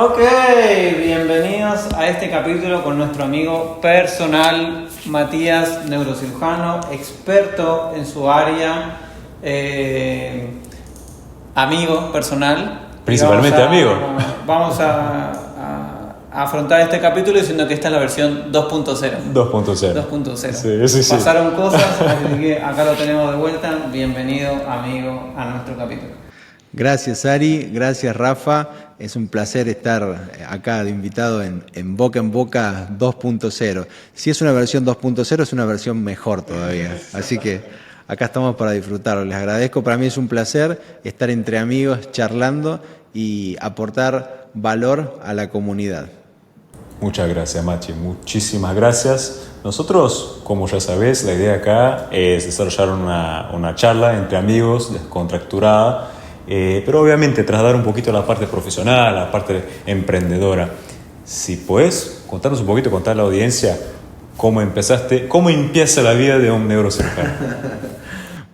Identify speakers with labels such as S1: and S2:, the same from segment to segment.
S1: Ok, bienvenidos a este capítulo con nuestro amigo personal Matías, neurocirujano, experto en su área, amigo personal.
S2: Principalmente amigo.
S1: Vamos a afrontar este capítulo diciendo que esta es la versión 2.0.
S2: 2.0. Sí.
S1: Pasaron cosas, así que acá lo tenemos de vuelta. Bienvenido, amigo, a nuestro capítulo.
S3: Gracias, Ari. Gracias, Rafa. Es un placer estar acá de invitado en Boca en Boca 2.0. Si es una versión 2.0, es una versión mejor todavía. Así que acá estamos para disfrutarlo. Les agradezco. Para mí es un placer estar entre amigos charlando y aportar valor a la comunidad.
S2: Muchas gracias, Machi. Muchísimas gracias. Nosotros, como ya sabés, la idea acá es desarrollar una charla entre amigos, descontracturada, pero obviamente trasladar un poquito la parte profesional, la parte emprendedora. Si podés contarnos un poquito, contar a la audiencia cómo empezaste, cómo empieza la vida de un neurocirujano.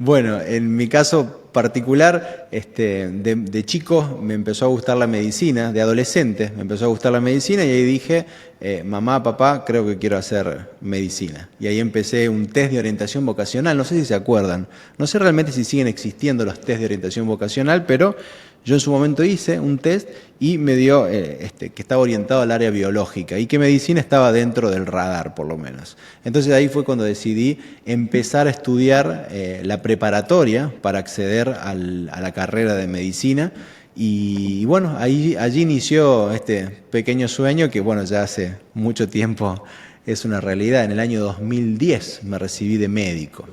S3: Bueno, en mi caso particular, de chico me empezó a gustar la medicina, de adolescente me empezó a gustar la medicina y ahí dije, mamá, papá, creo que quiero hacer medicina. Y ahí empecé un test de orientación vocacional, no sé si se acuerdan, no sé realmente si siguen existiendo los test de orientación vocacional, pero yo en su momento hice un test y me dio que estaba orientado al área biológica y que medicina estaba dentro del radar, por lo menos. Entonces ahí fue cuando decidí empezar a estudiar la preparatoria para acceder a la carrera de medicina. Y bueno, allí inició este pequeño sueño que bueno, ya hace mucho tiempo es una realidad. En el año 2010 me recibí de médico.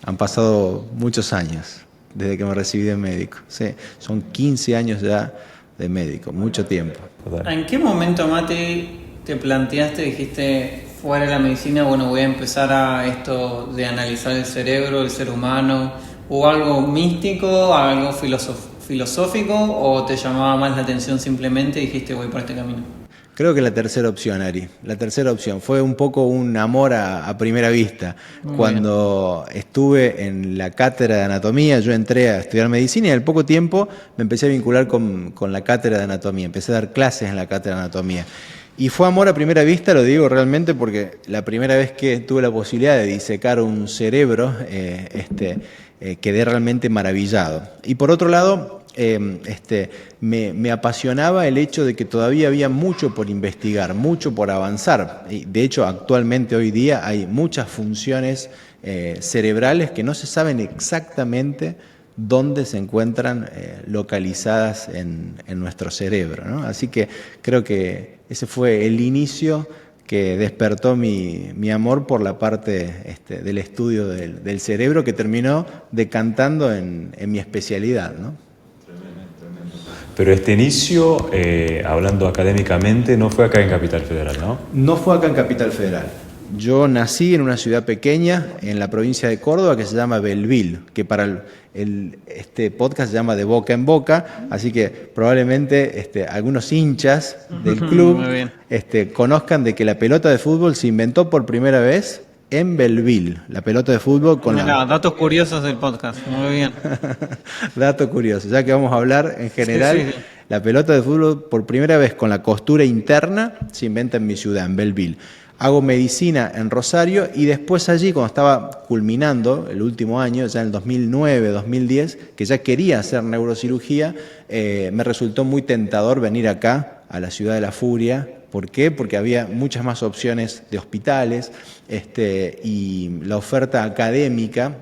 S3: Han pasado muchos años desde que me recibí de médico. Sí, son 15 años ya de médico, mucho tiempo.
S1: ¿En qué momento, Mati, te planteaste, dijiste, fuera de la medicina, bueno, voy a empezar a esto de analizar el cerebro, el ser humano? ¿Hubo algo místico, algo filosófico o te llamaba más la atención simplemente y dijiste, voy por este camino?
S3: Creo que la tercera opción, Ari. La tercera opción. Fue un poco un amor a primera vista. Cuando estuve en la cátedra de anatomía, yo entré a estudiar medicina y al poco tiempo me empecé a vincular con la cátedra de anatomía. Empecé a dar clases en la cátedra de anatomía. Y fue amor a primera vista, lo digo realmente porque la primera vez que tuve la posibilidad de disecar un cerebro, quedé realmente maravillado. Y por otro lado, me apasionaba el hecho de que todavía había mucho por investigar, mucho por avanzar. Y de hecho, actualmente hoy día hay muchas funciones cerebrales que no se saben exactamente dónde se encuentran localizadas en nuestro cerebro, ¿no? Así que creo que ese fue el inicio que despertó mi amor por la parte del estudio del cerebro que terminó decantando en mi especialidad, ¿no?
S2: Pero este inicio, hablando académicamente, no fue acá en Capital Federal, ¿no?
S3: No fue acá en Capital Federal. Yo nací en una ciudad pequeña en la provincia de Córdoba que se llama Belleville, que para este podcast se llama De Boca en Boca, así que probablemente algunos hinchas del club conozcan de que la pelota de fútbol se inventó por primera vez en Belleville, la pelota de fútbol con
S1: datos curiosos del podcast, muy bien.
S3: Dato curioso, ya que vamos a hablar en general, sí. La pelota de fútbol por primera vez con la costura interna se inventa en mi ciudad, en Belleville. Hago medicina en Rosario y después allí, cuando estaba culminando el último año, ya en el 2009, 2010, que ya quería hacer neurocirugía, me resultó muy tentador venir acá, a la ciudad de la Furia. ¿Por qué? Porque había muchas más opciones de hospitales y la oferta académica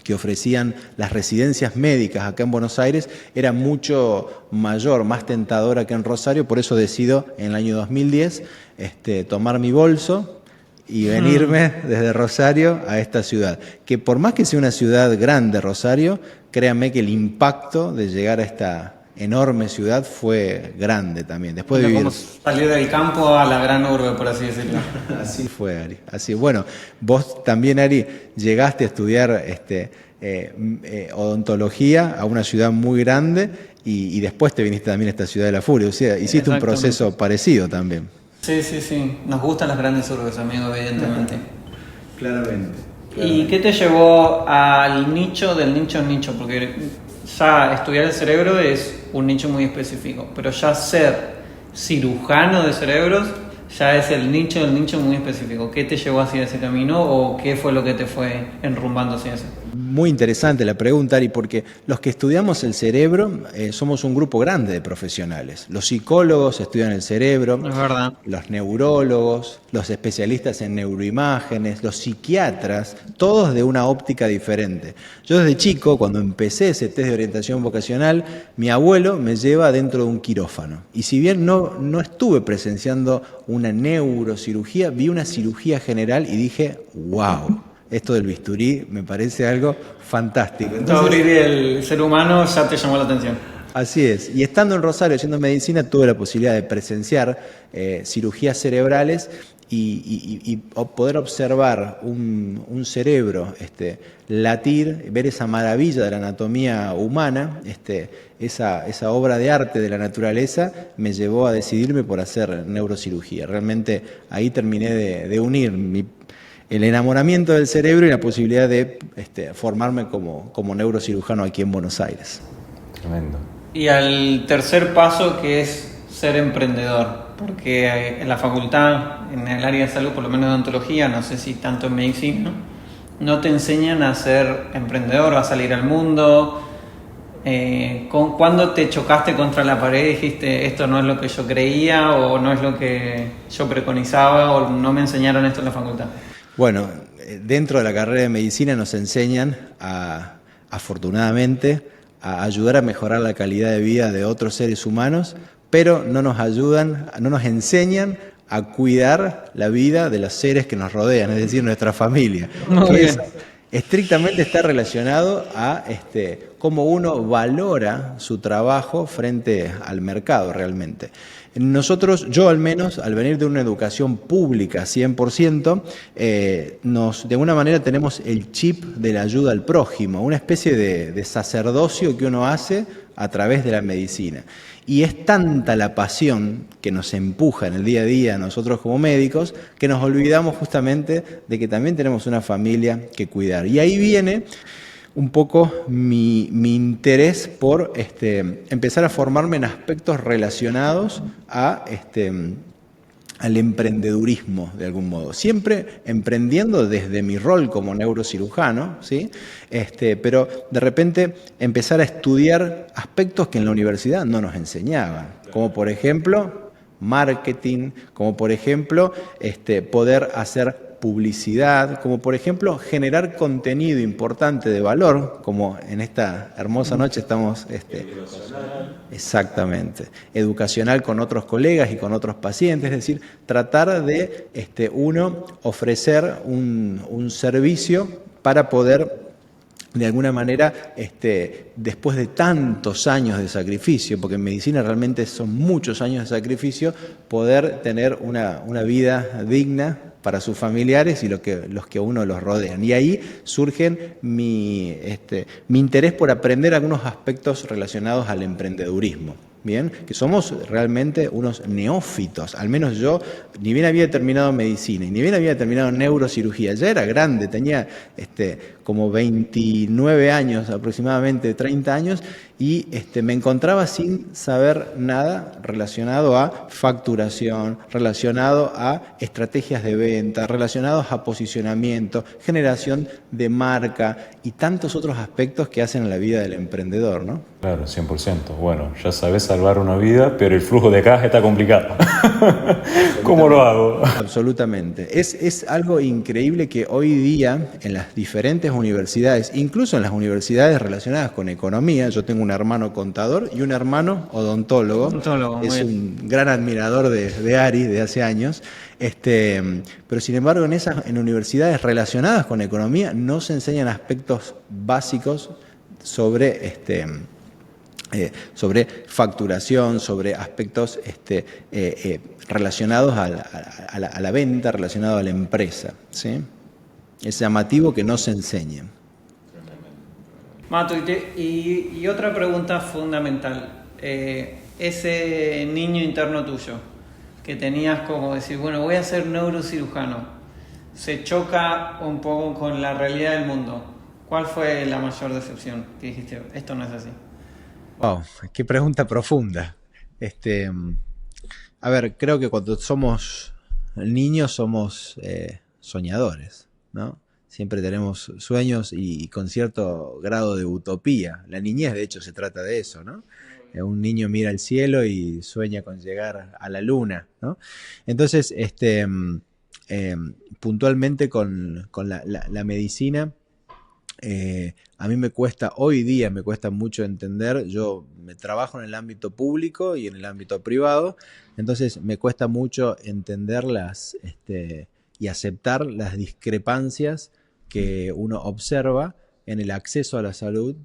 S3: que ofrecían las residencias médicas acá en Buenos Aires era mucho mayor, más tentadora que en Rosario. Por eso decido en el año 2010 tomar mi bolso y venirme desde Rosario a esta ciudad. Que por más que sea una ciudad grande, Rosario, créanme que el impacto de llegar a esta enorme ciudad fue grande también. Después de vivir...
S1: Como salir del campo a la gran urbe, por así decirlo.
S3: Así fue, Ari. Así, bueno, vos también, Ari, llegaste a estudiar odontología a una ciudad muy grande y después te viniste también a esta ciudad de la Furia. O sea, hiciste un proceso parecido también.
S1: Sí. Nos gustan las grandes urbes, amigo, evidentemente.
S3: Claramente.
S1: ¿Y qué te llevó al nicho del nicho? Porque ya estudiar el cerebro es un nicho muy específico, pero ya ser cirujano de cerebros ya es el nicho del nicho muy específico. ¿Qué te llevó hacia ese camino o qué fue lo que te fue enrumbando hacia eso?
S3: Muy interesante la pregunta, Ari, porque los que estudiamos el cerebro somos un grupo grande de profesionales. Los psicólogos estudian el cerebro,
S1: Es verdad.
S3: los neurólogos, los especialistas en neuroimágenes, los psiquiatras, todos de una óptica diferente. Yo desde chico, cuando empecé ese test de orientación vocacional, mi abuelo me lleva dentro de un quirófano. Y si bien no estuve presenciando una neurocirugía, vi una cirugía general y dije, wow. Esto del bisturí me parece algo fantástico.
S1: Entonces, abrir el ser humano ya te llamó la atención.
S3: Así es. Y estando en Rosario haciendo medicina, tuve la posibilidad de presenciar cirugías cerebrales y poder observar un cerebro latir, ver esa maravilla de la anatomía humana, esa obra de arte de la naturaleza, me llevó a decidirme por hacer neurocirugía. Realmente ahí terminé de unir el enamoramiento del cerebro y la posibilidad de formarme como neurocirujano aquí en Buenos Aires.
S2: Tremendo.
S1: Y al tercer paso, que es ser emprendedor, porque en la facultad, en el área de salud, por lo menos de odontología, no sé si tanto en medicina, no te enseñan a ser emprendedor, a salir al mundo. ¿Cuándo te chocaste contra la pared y dijiste esto no es lo que yo creía o no es lo que yo preconizaba o no me enseñaron esto en la facultad?
S3: Bueno, dentro de la carrera de medicina nos enseñan, afortunadamente, a ayudar a mejorar la calidad de vida de otros seres humanos, pero no nos enseñan a cuidar la vida de los seres que nos rodean, es decir, nuestra familia. Estrictamente está relacionado a cómo uno valora su trabajo frente al mercado realmente. Nosotros, yo al menos, al venir de una educación pública 100%, de alguna manera tenemos el chip de la ayuda al prójimo, una especie de sacerdocio que uno hace a través de la medicina. Y es tanta la pasión que nos empuja en el día a día nosotros como médicos que nos olvidamos justamente de que también tenemos una familia que cuidar. Y ahí viene un poco mi interés por empezar a formarme en aspectos relacionados al emprendedurismo de algún modo. Siempre emprendiendo desde mi rol como neurocirujano, ¿sí? Pero de repente empezar a estudiar aspectos que en la universidad no nos enseñaban, como por ejemplo marketing, como por ejemplo poder hacer publicidad, como por ejemplo generar contenido importante de valor, como en esta hermosa noche estamos exactamente, educacional con otros colegas y con otros pacientes, es decir, tratar de uno ofrecer un servicio para poder de alguna manera, después de tantos años de sacrificio, porque en medicina realmente son muchos años de sacrificio, poder tener una vida digna para sus familiares y los que a uno los rodean. Y ahí surge mi interés por aprender algunos aspectos relacionados al emprendedurismo. Bien, que somos realmente unos neófitos, al menos yo, ni bien había terminado medicina, ni bien había terminado neurocirugía, ya era grande, tenía como 29 años, aproximadamente 30 años, y me encontraba sin saber nada relacionado a facturación, relacionado a estrategias de venta, relacionados a posicionamiento, generación de marca y tantos otros aspectos que hacen a la vida del emprendedor, ¿no?
S2: Claro, 100%. Bueno, ya sabes salvar una vida, pero el flujo de caja está complicado. ¿Cómo lo hago?
S3: Absolutamente. Es algo increíble que hoy día en las diferentes universidades, incluso en las universidades relacionadas con economía, yo tengo un hermano contador y un hermano odontólogo. Es un gran admirador de Ari de hace años. Pero sin embargo en universidades relacionadas con economía no se enseñan aspectos básicos sobre facturación, sobre aspectos relacionados a la venta, relacionados a la empresa, ¿sí? Es llamativo que no se enseñe.
S1: Mato, y otra pregunta fundamental. Ese niño interno tuyo, que tenías como decir, bueno, voy a ser neurocirujano, se choca un poco con la realidad del mundo. ¿Cuál fue la mayor decepción que dijiste, esto no es así?
S3: Wow, qué pregunta profunda. A ver, creo que cuando somos niños somos soñadores, ¿no? Siempre tenemos sueños y con cierto grado de utopía. La niñez, de hecho, se trata de eso, ¿no? Un niño mira al cielo y sueña con llegar a la luna, ¿no? Entonces, puntualmente con la medicina, a mí me cuesta, hoy día me cuesta mucho entender, yo me trabajo en el ámbito público y en el ámbito privado, entonces me cuesta mucho entender y aceptar las discrepancias que uno observa en el acceso a la salud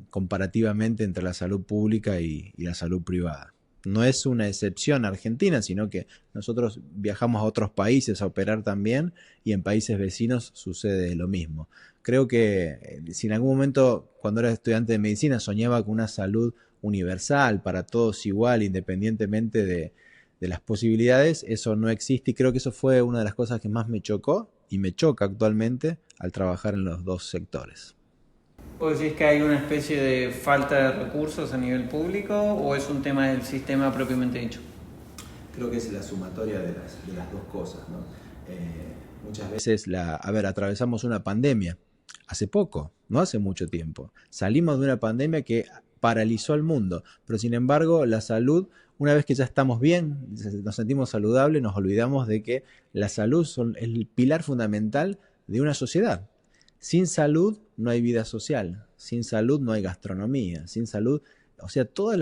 S3: comparativamente entre la salud pública y la salud privada. No es una excepción Argentina, sino que nosotros viajamos a otros países a operar también y en países vecinos sucede lo mismo. Creo que si en algún momento, cuando era estudiante de medicina, soñaba con una salud universal, para todos igual, independientemente de las posibilidades, eso no existe y creo que eso fue una de las cosas que más me chocó y me choca actualmente al trabajar en los dos sectores.
S1: ¿Vos decís que hay una especie de falta de recursos a nivel público o es un tema del sistema propiamente dicho?
S3: Creo que es la sumatoria de las dos cosas, ¿no? Muchas veces, atravesamos una pandemia hace poco, no hace mucho tiempo. Salimos de una pandemia que paralizó al mundo, pero sin embargo la salud, una vez que ya estamos bien, nos sentimos saludables, nos olvidamos de que la salud es el pilar fundamental de una sociedad. Sin salud no hay vida social, sin salud no hay gastronomía, sin salud, o sea, todos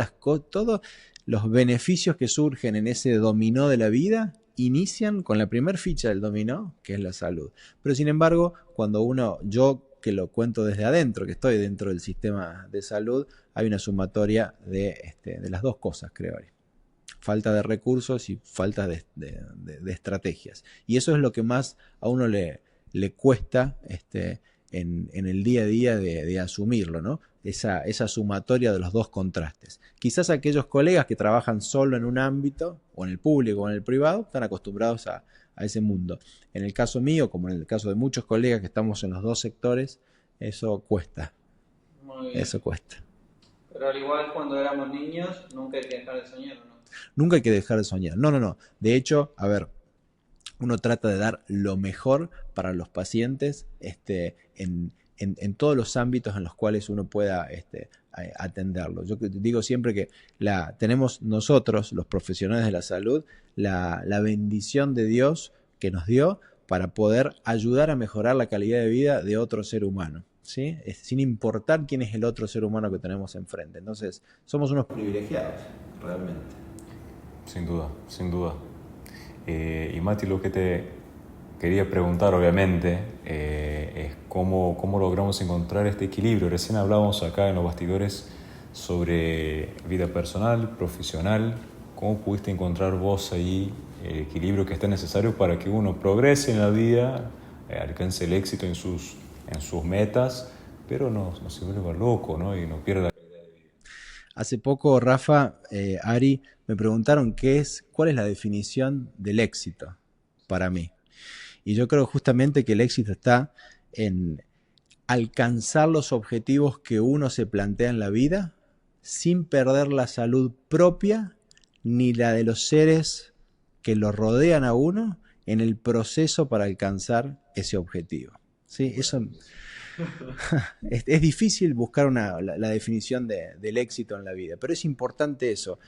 S3: los beneficios que surgen en ese dominó de la vida inician con la primer ficha del dominó, que es la salud. Pero sin embargo, cuando yo que lo cuento desde adentro, que estoy dentro del sistema de salud, hay una sumatoria de las dos cosas, creo. Falta de recursos y falta de estrategias. Y eso es lo que más a uno le cuesta en el día a día de asumirlo, ¿no? Esa sumatoria de los dos contrastes. Quizás aquellos colegas que trabajan solo en un ámbito, o en el público o en el privado, están acostumbrados a ese mundo. En el caso mío, como en el caso de muchos colegas que estamos en los dos sectores, eso cuesta.
S1: Muy bien.
S3: Eso cuesta.
S1: Pero al igual cuando éramos niños, nunca hay que dejar de soñar, ¿no?
S3: Nunca hay que dejar de soñar. No. De hecho, a ver, uno trata de dar lo mejor para los pacientes en todos los ámbitos en los cuales uno pueda atenderlo. Yo digo siempre que tenemos nosotros, los profesionales de la salud, la bendición de Dios que nos dio para poder ayudar a mejorar la calidad de vida de otro ser humano, ¿sí? Sin importar quién es el otro ser humano que tenemos enfrente. Entonces, somos unos privilegiados, realmente.
S2: Sin duda, sin duda. Y Mati, lo que te quería preguntar, obviamente, es cómo logramos encontrar este equilibrio. Recién hablábamos acá en los bastidores sobre vida personal, profesional. ¿Cómo pudiste encontrar vos ahí el equilibrio que está necesario para que uno progrese en la vida, alcance el éxito en sus metas, pero no se vuelva loco, ¿no? Y no pierda la calidad de vida?
S3: Hace poco, Rafa, Ari, me preguntaron cuál es la definición del éxito para mí. Y yo creo justamente que el éxito está en alcanzar los objetivos que uno se plantea en la vida sin perder la salud propia ni la de los seres que lo rodean a uno en el proceso para alcanzar ese objetivo. ¿Sí? Eso es difícil buscar la definición del éxito en la vida, pero es importante eso,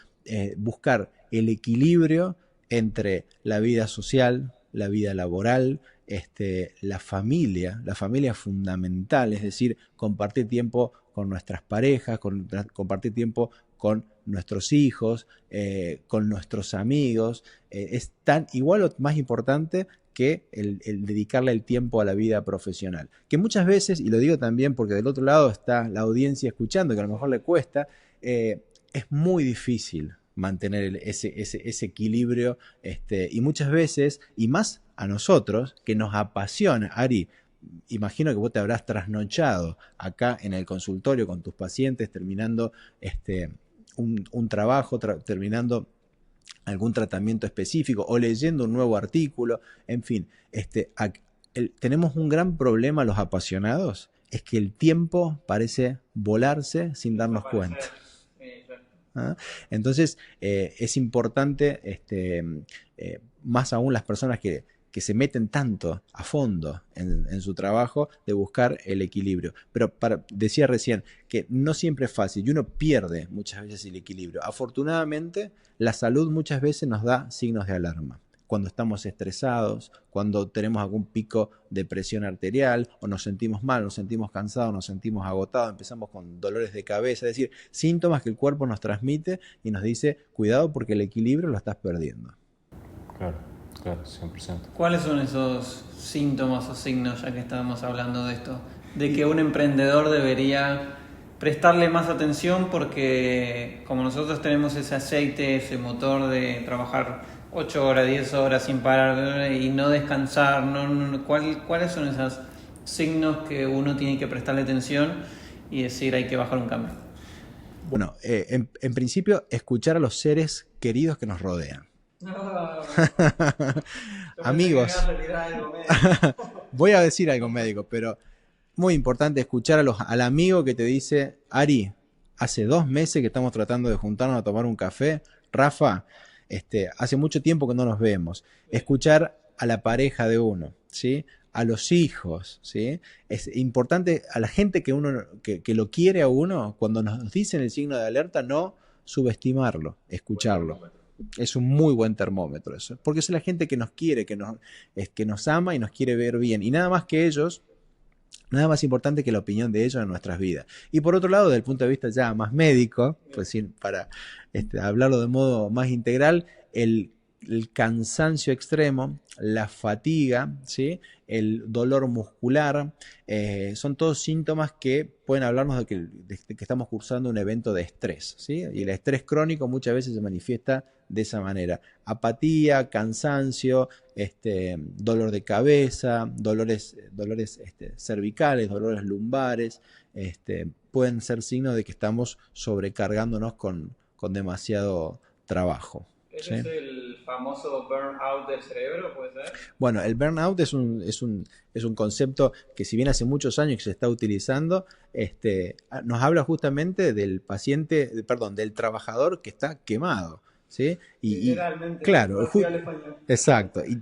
S3: buscar el equilibrio entre la vida social, la vida laboral, la familia es fundamental, es decir, compartir tiempo con nuestras parejas, compartir tiempo con nuestros hijos, con nuestros amigos, es tan igual o más importante que el dedicarle el tiempo a la vida profesional. Que muchas veces, y lo digo también porque del otro lado está la audiencia escuchando, que a lo mejor le cuesta, es muy difícil mantener ese equilibrio, y muchas veces, y más a nosotros, que nos apasiona. Ari, imagino que vos te habrás trasnochado acá en el consultorio con tus pacientes, terminando un trabajo, terminando algún tratamiento específico o leyendo un nuevo artículo, en fin, tenemos un gran problema los apasionados es que el tiempo parece volarse sin darnos cuenta. ¿Ah? Entonces es importante, más aún las personas que se meten tanto a fondo en su trabajo, de buscar el equilibrio. Pero decía recién que no siempre es fácil y uno pierde muchas veces el equilibrio. Afortunadamente, la salud muchas veces nos da signos de alarma. Cuando estamos estresados, cuando tenemos algún pico de presión arterial, o nos sentimos mal, nos sentimos cansados, nos sentimos agotados, empezamos con dolores de cabeza, es decir, síntomas que el cuerpo nos transmite y nos dice, cuidado porque el equilibrio lo estás perdiendo.
S2: Claro, claro, 100%.
S1: ¿Cuáles son esos síntomas o signos, ya que estábamos hablando de esto, de que un emprendedor debería prestarle más atención? Porque como nosotros tenemos ese aceite, ese motor de trabajar 8 horas, 10 horas sin parar y no descansar, ¿cuáles son esos signos que uno tiene que prestarle atención y decir hay que bajar un cambio?
S3: Bueno, en principio, escuchar a los seres queridos que nos rodean. Amigos, voy a decir algo médico, pero muy importante escuchar al amigo que te dice, Ari, hace 2 meses que estamos tratando de juntarnos a tomar un café, Rafa, hace mucho tiempo que no nos vemos. Escuchar a la pareja de uno, ¿sí? A los hijos, ¿sí? Es importante a la gente que lo quiere a uno, cuando nos dicen el signo de alerta, no subestimarlo, escucharlo. Es un muy buen termómetro eso, porque es la gente que nos quiere, que nos ama y nos quiere ver bien. Y nada más que ellos, nada más importante que la opinión de ellos en nuestras vidas. Y por otro lado, desde el punto de vista ya más médico, pues sí, para hablarlo de modo más integral, el cansancio extremo, la fatiga, ¿sí? El dolor muscular, son todos síntomas que pueden hablarnos de que estamos cursando un evento de estrés, ¿sí? Y el estrés crónico muchas veces se manifiesta de esa manera. Apatía, cansancio, dolor de cabeza, dolores cervicales, dolores lumbares, pueden ser signos de que estamos sobrecargándonos con demasiado trabajo.
S1: ¿Ese
S3: ¿sí?
S1: es el famoso burnout del cerebro, puede ser?
S3: Bueno, el burnout es un concepto que, si bien hace muchos años que se está utilizando, nos habla justamente del del trabajador que está quemado, ¿sí?
S1: Literalmente.
S3: Claro, exacto. Y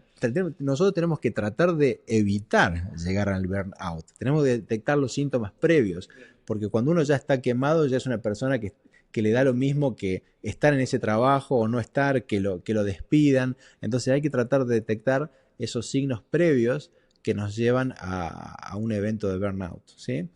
S3: nosotros tenemos que tratar de evitar llegar al burnout. Tenemos que detectar los síntomas previos, porque cuando uno ya está quemado, ya es una persona que le da lo mismo que estar en ese trabajo o no estar, que lo despidan. Entonces hay que tratar de detectar esos signos previos que nos llevan a un evento de burnout, ¿sí?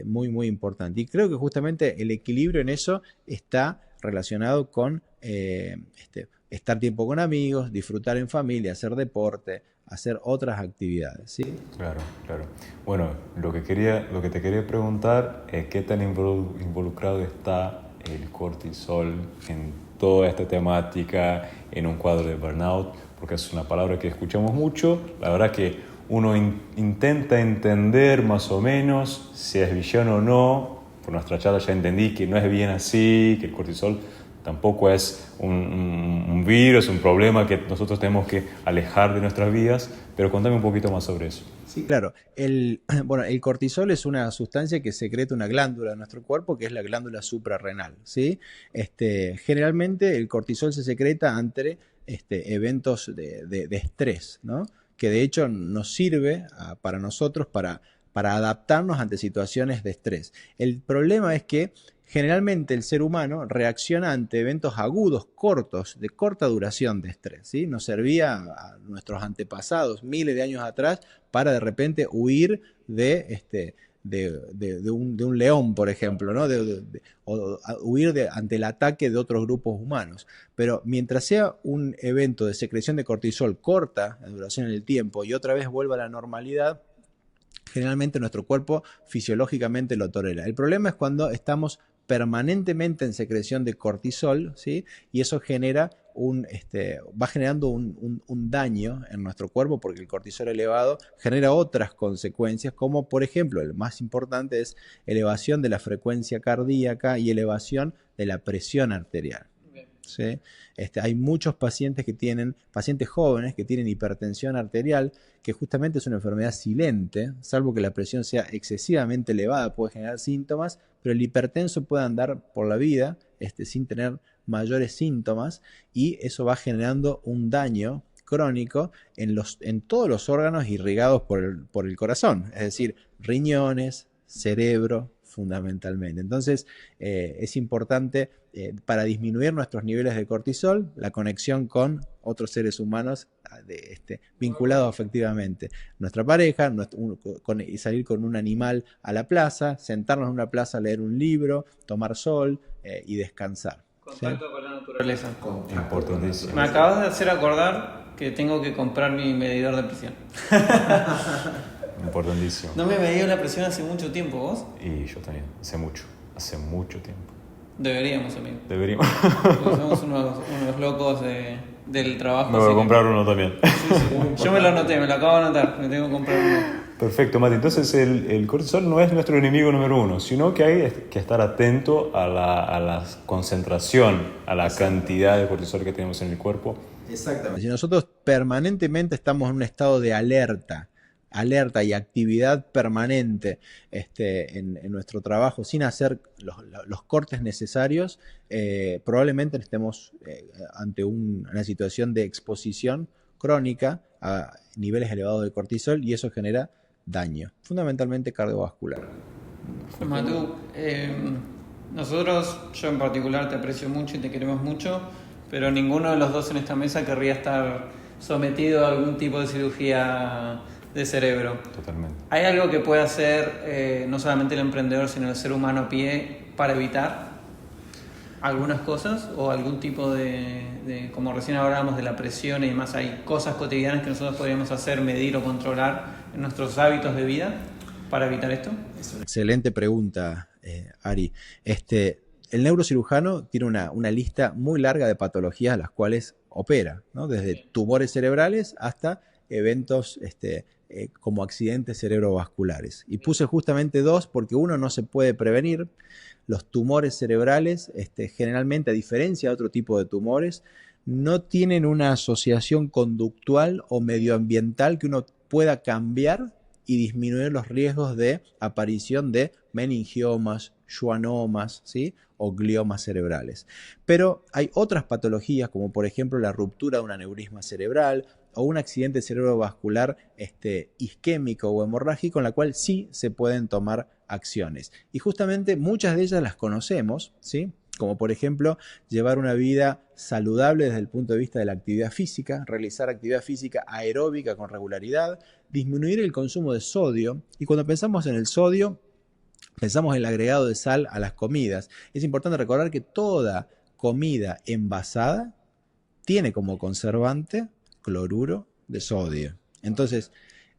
S3: Muy, muy importante. Y creo que justamente el equilibrio en eso está relacionado con estar tiempo con amigos, disfrutar en familia, hacer deporte, hacer otras actividades, ¿sí?
S2: Claro, claro. Bueno, lo que te quería preguntar es qué tan involucrado está el cortisol en toda esta temática, en un cuadro de burnout, porque es una palabra que escuchamos mucho. La verdad que uno intenta entender más o menos si es visión o no. Por nuestra charla ya entendí que no es bien así, que el cortisol tampoco es un virus, un problema que nosotros tenemos que alejar de nuestras vidas, pero contame un poquito más sobre eso.
S3: Sí, claro. El cortisol es una sustancia que secreta una glándula de nuestro cuerpo, que es la glándula suprarrenal, ¿sí? Generalmente el cortisol se secreta ante eventos de estrés, ¿no? Que de hecho nos sirve para nosotros para adaptarnos ante situaciones de estrés. El problema es que generalmente el ser humano reacciona ante eventos agudos, cortos, de corta duración de estrés, ¿sí? Nos servía a nuestros antepasados miles de años atrás para de repente huir de un león, por ejemplo, ¿no? O huir ante el ataque de otros grupos humanos. Pero mientras sea un evento de secreción de cortisol corta en duración en el tiempo y otra vez vuelva a la normalidad, generalmente nuestro cuerpo fisiológicamente lo tolera. El problema es cuando estamos permanentemente en secreción de cortisol, ¿sí? Y eso genera va generando un daño en nuestro cuerpo, porque el cortisol elevado genera otras consecuencias, como por ejemplo, el más importante es elevación de la frecuencia cardíaca y elevación de la presión arterial. ¿sí? Hay muchos pacientes pacientes jóvenes que tienen hipertensión arterial, que justamente es una enfermedad silente, salvo que la presión sea excesivamente elevada, puede generar síntomas, pero el hipertenso puede andar por la vida sin tener mayores síntomas, y eso va generando un daño crónico en todos los órganos irrigados por el corazón, es decir, riñones, cerebro, fundamentalmente. Entonces, es importante para disminuir nuestros niveles de cortisol, la conexión con otros seres humanos vinculados afectivamente. Nuestra pareja, y salir con un animal a la plaza, sentarnos en una plaza a leer un libro, tomar sol y descansar.
S1: Contacto con la naturaleza.
S2: Importantísimo.
S1: Me acabas de hacer acordar que tengo que comprar mi medidor de presión.
S2: Importantísimo.
S1: No me medí la presión hace mucho tiempo, ¿vos?
S2: Y yo también, hace mucho tiempo.
S1: Deberíamos, amigo.
S2: Deberíamos.
S1: Porque somos unos locos del trabajo.
S2: Me voy a comprar uno también.
S1: Sí. Yo me lo anoté, me lo acabo de anotar, me tengo que comprar uno.
S2: Perfecto, Mati. Entonces el cortisol no es nuestro enemigo número uno, sino que hay que estar atento a la concentración, a la cantidad de cortisol que tenemos en el cuerpo.
S3: Exactamente. Si nosotros permanentemente estamos en un estado de alerta y actividad permanente en nuestro trabajo sin hacer los cortes necesarios, probablemente estemos ante una situación de exposición crónica a niveles elevados de cortisol, y eso genera daño, fundamentalmente cardiovascular.
S1: Matu, nosotros, yo en particular te aprecio mucho y te queremos mucho, pero ninguno de los dos en esta mesa querría estar sometido a algún tipo de cirugía de cerebro.
S2: Totalmente.
S1: ¿Hay algo que pueda hacer no solamente el emprendedor, sino el ser humano a pie para evitar algunas cosas? ¿O algún tipo como recién hablábamos de la presión y demás, hay cosas cotidianas que nosotros podríamos hacer, medir o controlar en nuestros hábitos de vida para evitar esto?
S3: Es una excelente pregunta, Ari. El neurocirujano tiene una lista muy larga de patologías a las cuales opera, ¿no? Desde tumores cerebrales hasta eventos como accidentes cerebrovasculares. Y puse justamente dos porque uno no se puede prevenir. Los tumores cerebrales, generalmente, a diferencia de otro tipo de tumores, no tienen una asociación conductual o medioambiental que uno pueda cambiar y disminuir los riesgos de aparición de meningiomas, schwannomas, ¿sí? O gliomas cerebrales. Pero hay otras patologías, como por ejemplo la ruptura de un aneurisma cerebral o un accidente cerebrovascular isquémico o hemorrágico, en la cual sí se pueden tomar acciones. Y justamente muchas de ellas las conocemos, ¿sí? Como por ejemplo llevar una vida saludable desde el punto de vista de la actividad física, realizar actividad física aeróbica con regularidad, disminuir el consumo de sodio. Y cuando pensamos en el sodio, pensamos en el agregado de sal a las comidas. Es importante recordar que toda comida envasada tiene como conservante cloruro de sodio. Entonces,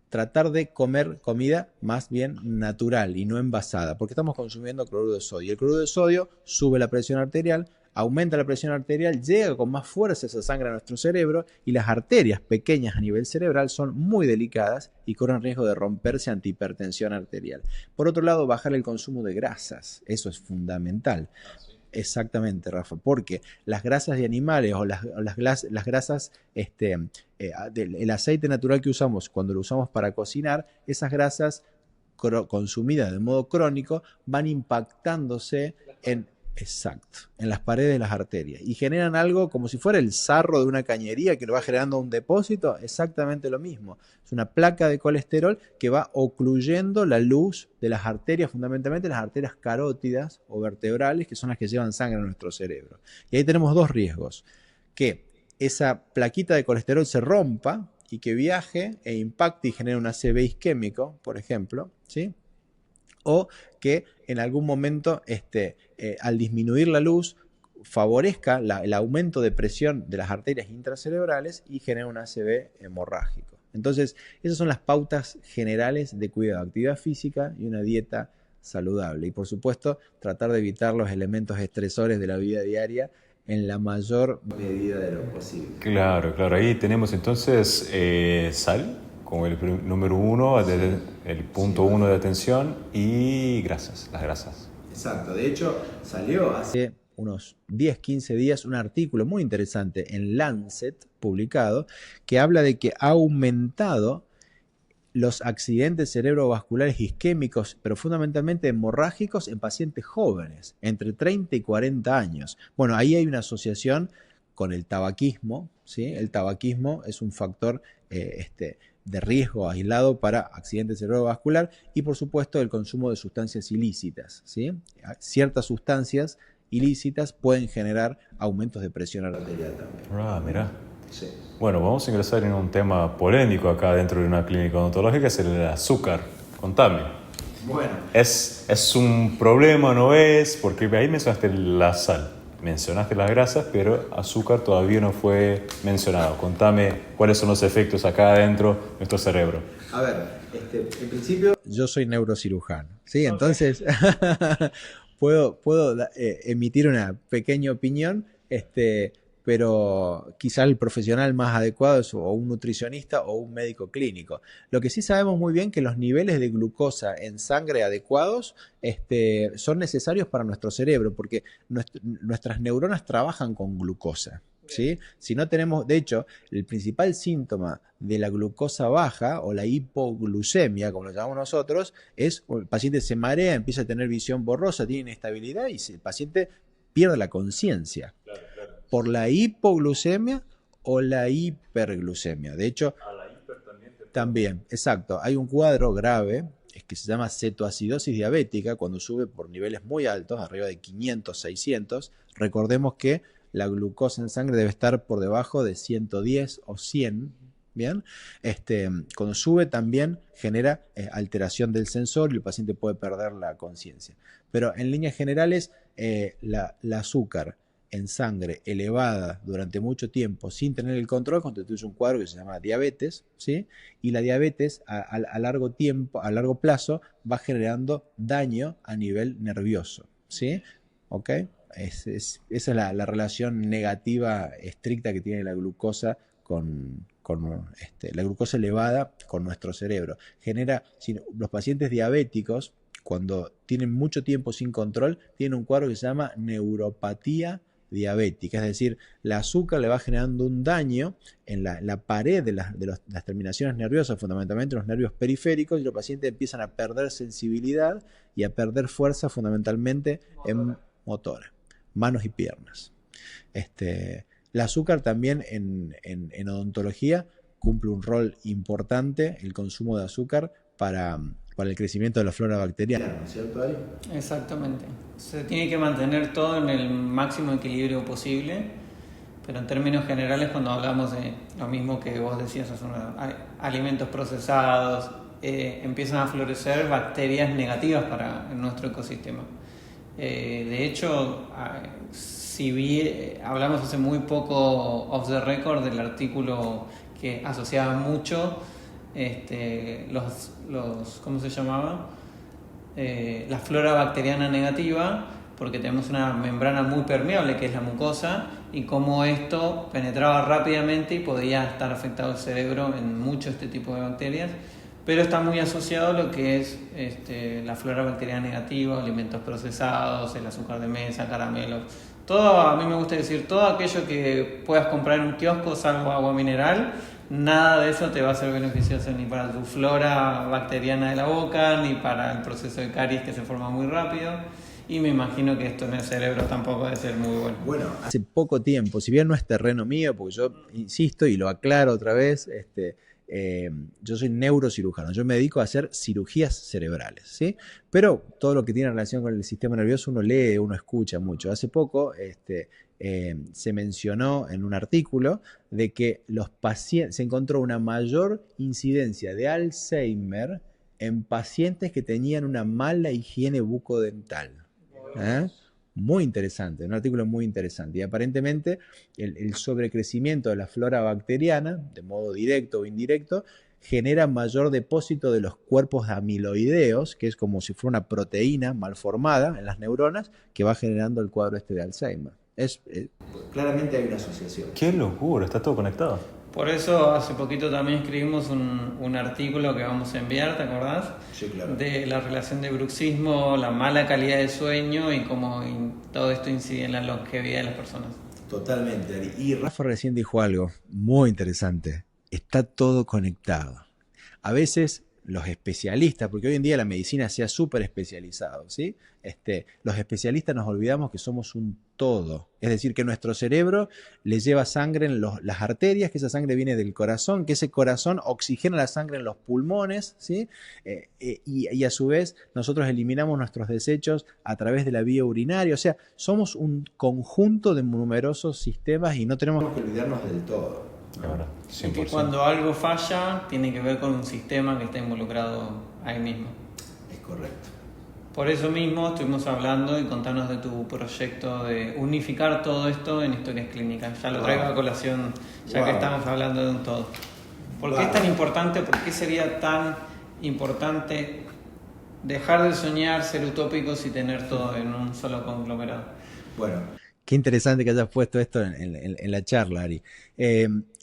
S3: tratar de comer comida más bien natural y no envasada, porque estamos consumiendo cloruro de sodio. El cloruro de sodio sube la presión arterial, aumenta la presión arterial, llega con más fuerza esa sangre a nuestro cerebro, y las arterias pequeñas a nivel cerebral son muy delicadas y corren riesgo de romperse ante hipertensión arterial. Por otro lado, bajar el consumo de grasas, eso es fundamental. Exactamente, Rafa, porque las grasas de animales o las grasas, el aceite natural que usamos cuando lo usamos para cocinar, esas grasas consumidas de modo crónico van impactándose en las paredes de las arterias y generan algo como si fuera el sarro de una cañería que lo va generando un depósito, exactamente lo mismo. Es una placa de colesterol que va ocluyendo la luz de las arterias, fundamentalmente las arterias carótidas o vertebrales, que son las que llevan sangre a nuestro cerebro. Y ahí tenemos dos riesgos: que esa plaquita de colesterol se rompa y que viaje e impacte y genere un ACV isquémico, por ejemplo, ¿sí? O que en algún momento, al disminuir la luz, favorezca el aumento de presión de las arterias intracerebrales y genere un ACV hemorrágico. Entonces, esas son las pautas generales de cuidado: actividad física y una dieta saludable. Y por supuesto, tratar de evitar los elementos estresores de la vida diaria en la mayor medida de lo posible.
S2: Claro, claro. Ahí tenemos entonces sal como el número uno, el punto uno de atención, y grasas, las grasas.
S3: Exacto. De hecho, salió hace unos 10, 15 días un artículo muy interesante en Lancet publicado que habla de que ha aumentado los accidentes cerebrovasculares isquémicos, pero fundamentalmente hemorrágicos en pacientes jóvenes, entre 30 y 40 años. Bueno, ahí hay una asociación con el tabaquismo, ¿sí? El tabaquismo es un factor de riesgo aislado para accidente cerebrovascular y, por supuesto, el consumo de sustancias ilícitas, ¿sí? Ciertas sustancias ilícitas pueden generar aumentos de presión arterial también.
S2: Ah, mirá.
S3: Sí.
S2: Bueno, vamos a ingresar en un tema polémico acá dentro de una clínica odontológica, es el azúcar. Contame.
S3: Bueno.
S2: ¿Es un problema, no es? Porque ahí mencionaste la sal, mencionaste las grasas, pero azúcar todavía no fue mencionado. Contame cuáles son los efectos acá adentro de nuestro cerebro.
S3: A ver, en principio yo soy neurocirujano, ¿sí? Entonces puedo emitir una pequeña opinión, pero quizá el profesional más adecuado es o un nutricionista o un médico clínico. Lo que sí sabemos muy bien que los niveles de glucosa en sangre adecuados son necesarios para nuestro cerebro, porque nuestras neuronas trabajan con glucosa, ¿sí? Si no tenemos, de hecho, el principal síntoma de la glucosa baja o la hipoglucemia, como lo llamamos nosotros, es el paciente se marea, empieza a tener visión borrosa, tiene inestabilidad y el paciente pierde la conciencia. Por la hipoglucemia o la hiperglucemia. De hecho, también, exacto, hay un cuadro grave que se llama cetoacidosis diabética, cuando sube por niveles muy altos, arriba de 500, 600. Recordemos que la glucosa en sangre debe estar por debajo de 110 o 100. Bien, cuando sube también genera alteración del sensor y el paciente puede perder la conciencia. Pero en líneas generales, la azúcar en sangre elevada durante mucho tiempo sin tener el control constituye un cuadro que se llama diabetes, ¿sí? Y la diabetes a largo tiempo, a largo plazo, va generando daño a nivel nervioso, ¿sí? ¿Ok? Esa es la relación negativa estricta que tiene la glucosa con la glucosa elevada con nuestro cerebro. Los pacientes diabéticos, cuando tienen mucho tiempo sin control, tienen un cuadro que se llama neuropatía diabética, es decir, el azúcar le va generando un daño en la pared de las terminaciones nerviosas, fundamentalmente los nervios periféricos, y los pacientes empiezan a perder sensibilidad y a perder fuerza fundamentalmente en motora, manos y piernas. El azúcar también en odontología cumple un rol importante, el consumo de azúcar para el crecimiento de la flora bacteriana, ¿no es cierto, Ari?
S1: Exactamente. Se tiene que mantener todo en el máximo equilibrio posible, pero en términos generales, cuando hablamos de lo mismo que vos decías, alimentos procesados, empiezan a florecer bacterias negativas para nuestro ecosistema. De hecho, hablamos hace muy poco off the record del artículo que asociaba mucho ¿cómo se llamaba? La flora bacteriana negativa, porque tenemos una membrana muy permeable que es la mucosa, y cómo esto penetraba rápidamente y podía estar afectado el cerebro en mucho este tipo de bacterias, pero está muy asociado a lo que es la flora bacteriana negativa, alimentos procesados, el azúcar de mesa, caramelos, todo. A mí me gusta decir todo aquello que puedas comprar en un kiosco, salvo agua mineral. Nada de eso te va a ser beneficioso ni para tu flora bacteriana de la boca, ni para el proceso de caries que se forma muy rápido. Y me imagino que esto en el cerebro tampoco debe ser muy bueno.
S3: Bueno, hace poco tiempo, si bien no es terreno mío, porque yo insisto y lo aclaro otra vez, yo soy neurocirujano, yo me dedico a hacer cirugías cerebrales, ¿sí? Pero todo lo que tiene relación con el sistema nervioso uno lee, uno escucha mucho. Hace poco se mencionó en un artículo de que se encontró una mayor incidencia de Alzheimer en pacientes que tenían una mala higiene bucodental. Muy interesante, un artículo muy interesante. Y aparentemente el sobrecrecimiento de la flora bacteriana, de modo directo o indirecto, genera mayor depósito de los cuerpos amiloideos, que es como si fuera una proteína mal formada en las neuronas, que va generando el cuadro de Alzheimer. Claramente hay una asociación.
S2: ¡Qué locura! Está todo conectado.
S1: Por eso hace poquito también escribimos un artículo que vamos a enviar, ¿te acordás?
S3: Sí, claro.
S1: De la relación de bruxismo, la mala calidad de sueño y cómo todo esto incide en la longevidad de las personas.
S3: Totalmente, Ari. Y Rafa recién dijo algo muy interesante. Está todo conectado. A veces los especialistas, porque hoy en día la medicina se ha súper especializado, ¿sí? Los especialistas nos olvidamos que somos un todo. Es decir, que nuestro cerebro le lleva sangre en las arterias, que esa sangre viene del corazón, que ese corazón oxigena la sangre en los pulmones, ¿sí? Y a su vez nosotros eliminamos nuestros desechos a través de la vía urinaria. O sea, somos un conjunto de numerosos sistemas y no tenemos que olvidarnos del todo.
S2: Ahora,
S1: Y que cuando algo falla, tiene que ver con un sistema que está involucrado ahí mismo.
S3: Es correcto.
S1: Por eso mismo estuvimos hablando y contarnos de tu proyecto de unificar todo esto en historias clínicas. Ya lo traigo a colación, ya que estamos hablando de un todo. ¿Por qué es tan importante? ¿Por qué sería tan importante dejar de soñar, ser utópicos y tener todo en un solo conglomerado?
S3: Bueno, qué interesante que hayas puesto esto en la charla, Ari.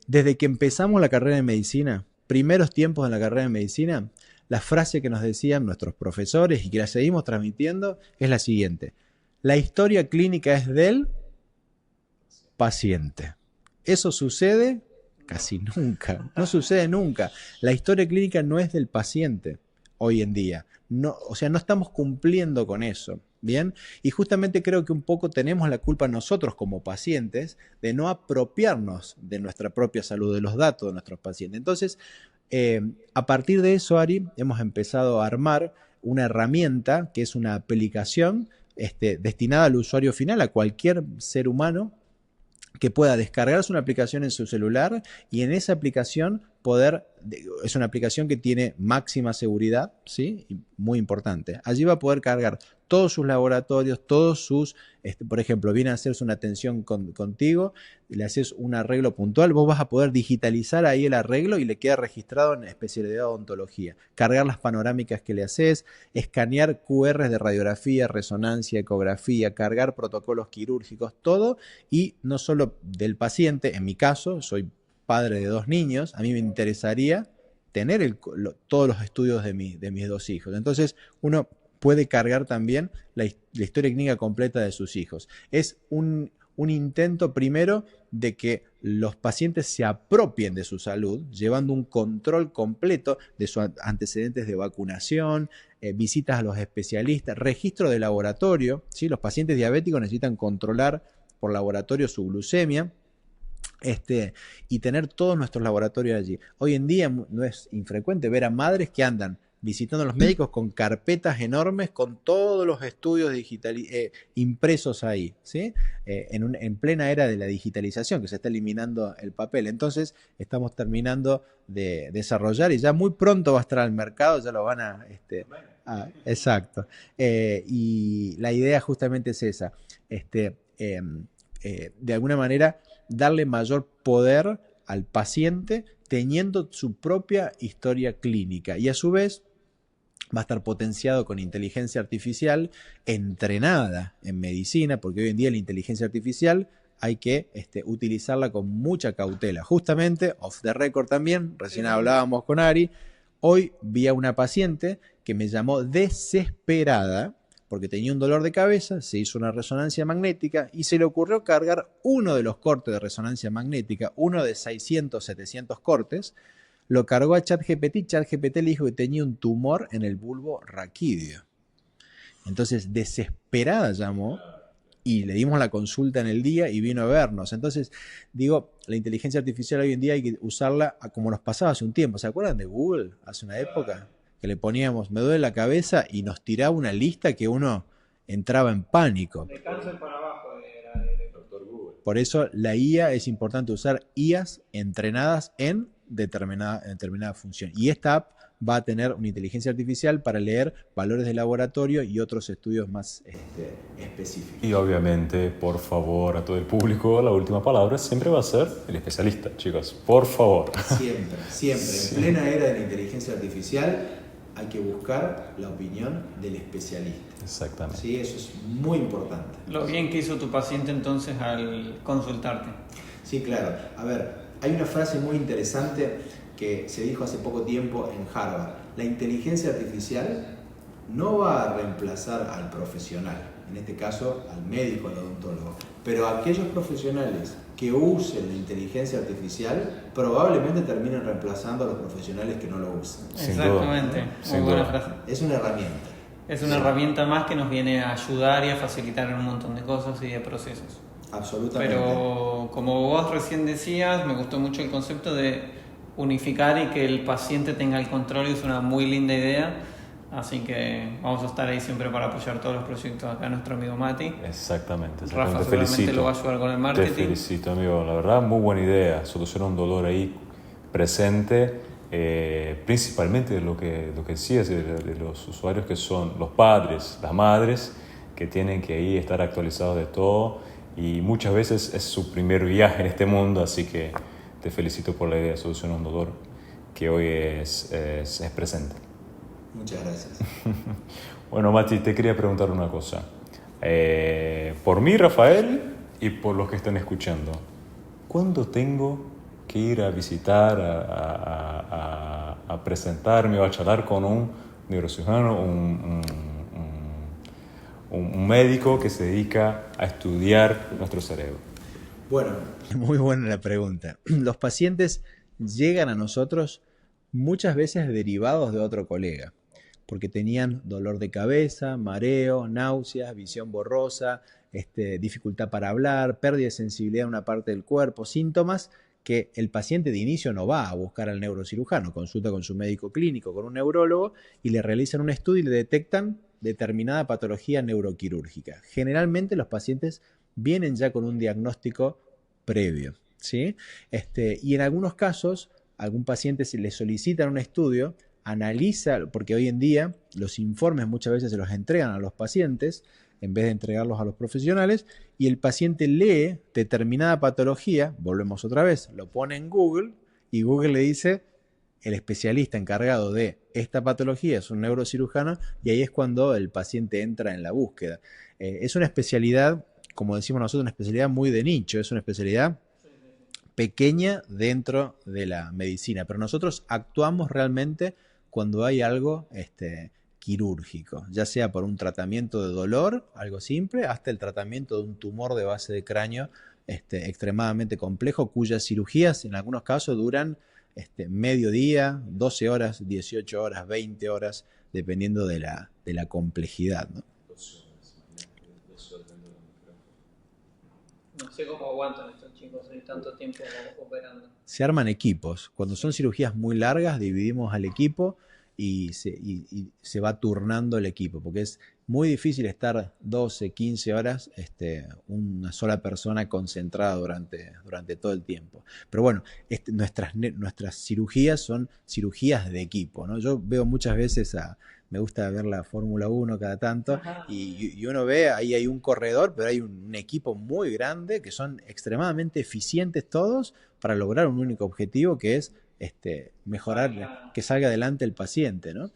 S3: Desde que empezamos la carrera de medicina, primeros tiempos de la carrera de medicina, la frase que nos decían nuestros profesores y que la seguimos transmitiendo es la siguiente: la historia clínica es del paciente. Eso sucede casi nunca, no sucede nunca. La historia clínica no es del paciente hoy en día. No, o sea, no estamos cumpliendo con eso. Bien, y justamente creo que un poco tenemos la culpa nosotros como pacientes de no apropiarnos de nuestra propia salud, de los datos de nuestros pacientes. Entonces, a partir de eso, Ari, hemos empezado a armar una herramienta que es una aplicación destinada al usuario final, a cualquier ser humano que pueda descargarse una aplicación en su celular y en esa aplicación es una aplicación que tiene máxima seguridad, ¿sí? Muy importante. Allí va a poder cargar todos sus laboratorios, todos sus, por ejemplo, viene a hacerse una atención contigo, le haces un arreglo puntual, vos vas a poder digitalizar ahí el arreglo y le queda registrado en especialidad de odontología. Cargar las panorámicas que le haces, escanear QRs de radiografía, resonancia, ecografía, cargar protocolos quirúrgicos, todo, y no solo del paciente, en mi caso, soy padre de 2 niños, a mí me interesaría tener todos los estudios de mis 2 hijos. Entonces, uno puede cargar también la historia clínica completa de sus hijos. Es un intento primero de que los pacientes se apropien de su salud, llevando un control completo de sus antecedentes de vacunación, visitas a los especialistas, registro de laboratorio, ¿sí? Los pacientes diabéticos necesitan controlar por laboratorio su glucemia, y tener todos nuestros laboratorios allí. Hoy en día no es infrecuente ver a madres que andan visitando a los médicos con carpetas enormes con todos los estudios impresos ahí, ¿sí? En plena era de la digitalización, que se está eliminando el papel. Entonces estamos terminando de desarrollar y ya muy pronto va a estar al mercado, ya lo van a... exacto. Y la idea justamente es esa, de alguna manera darle mayor poder al paciente teniendo su propia historia clínica y a su vez va a estar potenciado con inteligencia artificial entrenada en medicina, porque hoy en día la inteligencia artificial hay que utilizarla con mucha cautela. Justamente, off the record también, recién hablábamos con Ari, hoy vi a una paciente que me llamó desesperada porque tenía un dolor de cabeza, se hizo una resonancia magnética y se le ocurrió cargar uno de los cortes de resonancia magnética, uno de 600, 700 cortes, lo cargó a ChatGPT, ChatGPT le dijo que tenía un tumor en el bulbo raquídeo. Entonces, desesperada llamó y le dimos la consulta en el día y vino a vernos. Entonces, digo, la inteligencia artificial hoy en día hay que usarla como nos pasaba hace un tiempo. ¿Se acuerdan de Google hace una época? Que le poníamos, me duele la cabeza, y nos tiraba una lista que uno entraba en pánico.
S1: De cáncer para abajo era el doctor Google.
S3: Por eso la IA es importante usar IAs entrenadas en determinada función. Y esta app va a tener una inteligencia artificial para leer valores de laboratorio y otros estudios más específicos.
S2: Y obviamente, por favor, a todo el público, la última palabra siempre va a ser el especialista, chicos. Por favor.
S3: Siempre, siempre. Sí. En plena era de la inteligencia artificial hay que buscar la opinión del especialista.
S2: Exactamente.
S3: Sí, eso es muy importante.
S1: Lo bien que hizo tu paciente entonces al consultarte.
S3: Sí, claro. A ver, Hay una frase muy interesante que se dijo hace poco tiempo en Harvard. La inteligencia artificial no va a reemplazar al profesional, en este caso al médico, al odontólogo, pero aquellos profesionales que usen la inteligencia artificial probablemente terminen reemplazando a los profesionales que no lo usen.
S1: Exactamente, muy buena frase.
S3: Es una herramienta.
S1: Es una herramienta más que nos viene a ayudar y a facilitar un montón de cosas y de procesos.
S3: Absolutamente.
S1: Pero como vos recién decías, me gustó mucho el concepto de unificar y que el paciente tenga el control, y es una muy linda idea. Así que vamos a estar ahí siempre para apoyar todos los proyectos acá, nuestro amigo Mati.
S2: Exactamente.
S1: Rafa
S2: Te
S1: seguramente
S2: felicito.
S1: lo va a ayudar con el marketing.
S2: Te felicito, amigo. La verdad, muy buena idea. Solucionar un dolor ahí presente, principalmente de lo que decías, de los usuarios que son los padres, las madres, que tienen que ahí estar actualizados de todo. Y muchas veces es su primer viaje en este mundo, así que te felicito por la idea de solucionar un dolor que hoy es presente.
S3: Muchas gracias.
S2: Bueno, Mati, te quería preguntar una cosa. Por mí, Rafael, y por los que están escuchando, ¿cuándo tengo que ir a visitar, a presentarme o a charlar con un neurocirujano, un médico que se dedica a estudiar nuestro cerebro?
S3: Bueno, muy buena la pregunta. Los pacientes llegan a nosotros muchas veces derivados de otro colega, porque tenían dolor de cabeza, mareo, náuseas, visión borrosa, dificultad para hablar, pérdida de sensibilidad en una parte del cuerpo, síntomas que el paciente de inicio no va a buscar al neurocirujano, consulta con su médico clínico, con un neurólogo, y le realizan un estudio y le detectan determinada patología neuroquirúrgica. Generalmente los pacientes vienen ya con un diagnóstico previo, ¿sí? Y en algunos casos, algún paciente se le solicita un estudio, analiza, porque hoy en día los informes muchas veces se los entregan a los pacientes en vez de entregarlos a los profesionales, y el paciente lee determinada patología, volvemos otra vez, lo pone en Google y Google le dice: el especialista encargado de esta patología es un neurocirujano, y ahí es cuando el paciente entra en la búsqueda. Es una especialidad, como decimos nosotros, una especialidad muy de nicho, es una especialidad pequeña dentro de la medicina, pero nosotros actuamos realmente cuando hay algo quirúrgico, ya sea por un tratamiento de dolor, algo simple, hasta el tratamiento de un tumor de base de cráneo extremadamente complejo, cuyas cirugías en algunos casos duran medio día, 12 horas, 18 horas, 20 horas, dependiendo de la complejidad, ¿no?
S1: No sé cómo aguantan estos chicos ahí tanto tiempo operando.
S3: Se arman equipos. Cuando son cirugías muy largas, dividimos al equipo y se va turnando el equipo, porque es muy difícil estar 12, 15 horas una sola persona concentrada durante todo el tiempo. Pero bueno, nuestras cirugías son cirugías de equipo, ¿no? Yo veo muchas veces me gusta ver la Fórmula 1 cada tanto, y uno ve, ahí hay un corredor, pero hay un equipo muy grande que son extremadamente eficientes todos para lograr un único objetivo, que es mejorar, que salga adelante el paciente, ¿no?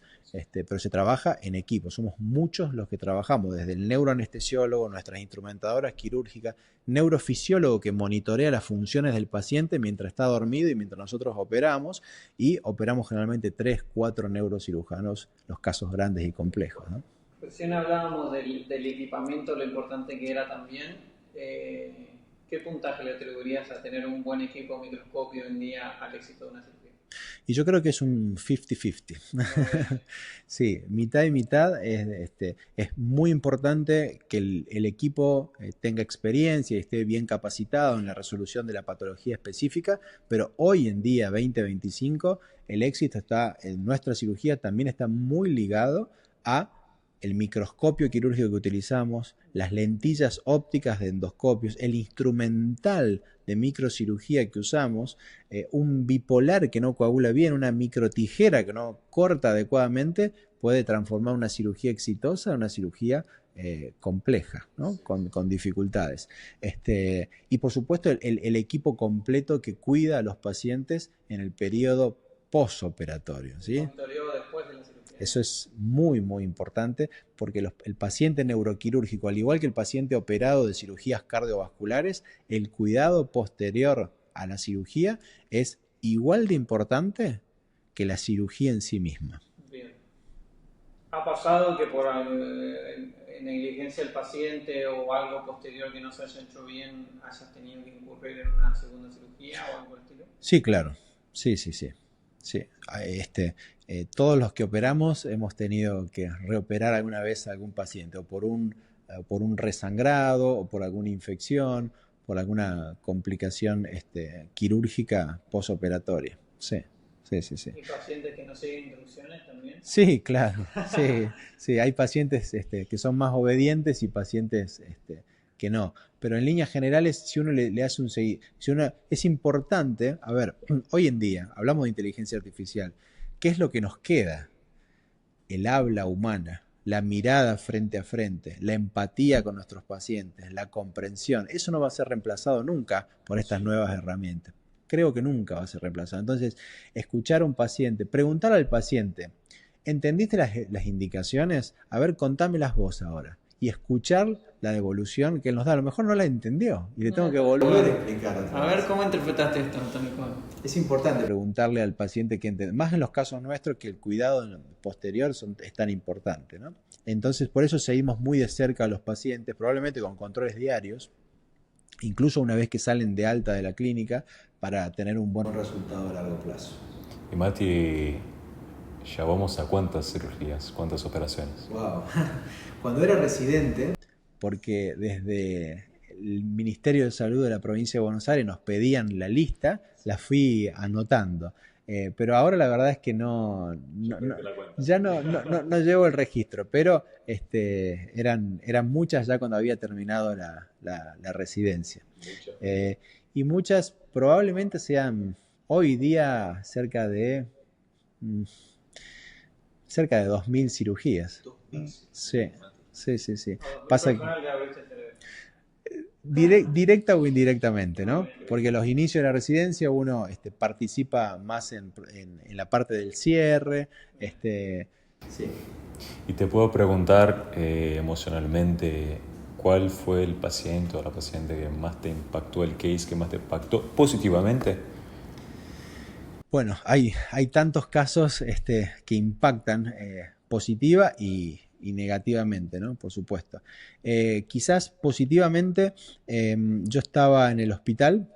S3: Pero se trabaja en equipo, somos muchos los que trabajamos, desde el neuroanestesiólogo, nuestras instrumentadoras quirúrgicas, neurofisiólogo que monitorea las funciones del paciente mientras está dormido y mientras nosotros operamos, y operamos generalmente 3, 4 neurocirujanos, los casos grandes y complejos, ¿no?
S1: Recién hablábamos del equipamiento, lo importante que era también. ¿Qué puntaje le atribuirías a tener un buen equipo microscopio hoy en día al éxito de una cirugía?
S3: Y yo creo que es un 50-50. Sí, mitad y mitad. Es muy importante que el equipo tenga experiencia y esté bien capacitado en la resolución de la patología específica, pero hoy en día, 2025, el éxito en nuestra cirugía también está muy ligado a el microscopio quirúrgico que utilizamos, las lentillas ópticas de endoscopios, el instrumental de microcirugía que usamos, un bipolar que no coagula bien, una microtijera que no corta adecuadamente, puede transformar una cirugía exitosa en una cirugía compleja, ¿no? Con dificultades. Y por supuesto el equipo completo que cuida a los pacientes en el periodo posoperatorio, ¿sí?
S1: Después de la cirugía.
S3: Eso es muy, muy importante, porque el paciente neuroquirúrgico, al igual que el paciente operado de cirugías cardiovasculares, el cuidado posterior a la cirugía es igual de importante que la cirugía en sí misma.
S1: Bien. ¿Ha pasado que por negligencia del paciente o algo posterior que no se haya hecho bien hayas tenido que incurrir en una segunda cirugía o algo por el estilo?
S3: Sí, claro. Sí. Todos los que operamos hemos tenido que reoperar alguna vez a algún paciente, o por un resangrado, o por alguna infección, por alguna complicación quirúrgica posoperatoria. Sí.
S1: ¿Y pacientes que no siguen instrucciones también?
S3: Sí, claro. Sí. Hay pacientes que son más obedientes y pacientes que no. Pero en líneas generales, si uno le hace un seguimiento, es importante, a ver, hoy en día hablamos de inteligencia artificial. ¿Qué es lo que nos queda? El habla humana, la mirada frente a frente, la empatía con nuestros pacientes, la comprensión. Eso no va a ser reemplazado nunca por estas nuevas herramientas. Creo que nunca va a ser reemplazado. Entonces, escuchar a un paciente, preguntar al paciente, ¿entendiste las indicaciones? A ver, contámelas vos ahora. Y escuchar la devolución que él nos da. A lo mejor no la entendió y le tengo que volver a explicar otra vez.
S1: A ver, ¿cómo interpretaste esto, Antonio?
S3: Es importante preguntarle al paciente que entiende. Más en los casos nuestros, que el cuidado posterior es tan importante, ¿no? Entonces, por eso seguimos muy de cerca a los pacientes, probablemente con controles diarios, incluso una vez que salen de alta de la clínica, para tener un buen resultado a largo plazo.
S2: Y Mati, ya vamos a cuántas cirugías, cuántas operaciones.
S3: Wow. Cuando era residente, porque desde el Ministerio de Salud de la provincia de Buenos Aires nos pedían la lista, la fui anotando. Pero ahora la verdad es que ya no llevo el registro, pero eran muchas ya cuando había terminado la residencia. Y muchas probablemente sean hoy día cerca de 2.000 cirugías. 2.000. Sí. Pasa que directa o indirectamente, ¿no? Porque los inicios de la residencia uno participa más en la parte del cierre. Sí.
S2: Y te puedo preguntar emocionalmente, ¿cuál fue el paciente o la paciente que más te impactó, el case que más te impactó positivamente?
S3: Bueno, hay tantos casos que impactan positiva y negativamente, ¿no? Por supuesto. Quizás positivamente, yo estaba en el hospital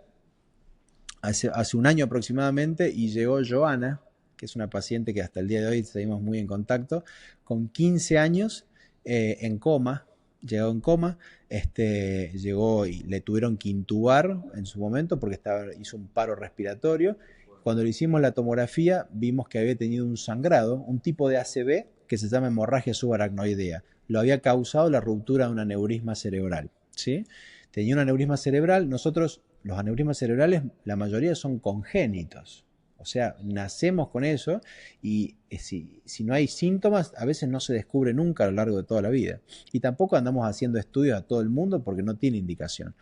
S3: hace un año aproximadamente y llegó Joana, que es una paciente que hasta el día de hoy seguimos muy en contacto, con 15 años en coma. Llegó en coma, llegó y le tuvieron que intubar en su momento porque hizo un paro respiratorio. Cuando le hicimos la tomografía vimos que había tenido un sangrado, un tipo de ACV que se llama hemorragia subaracnoidea. Lo había causado la ruptura de un aneurisma cerebral, ¿sí? Tenía un aneurisma cerebral. Nosotros, los aneurismas cerebrales, la mayoría son congénitos. O sea, nacemos con eso y si no hay síntomas, a veces no se descubre nunca a lo largo de toda la vida. Y tampoco andamos haciendo estudios a todo el mundo porque no tiene indicación.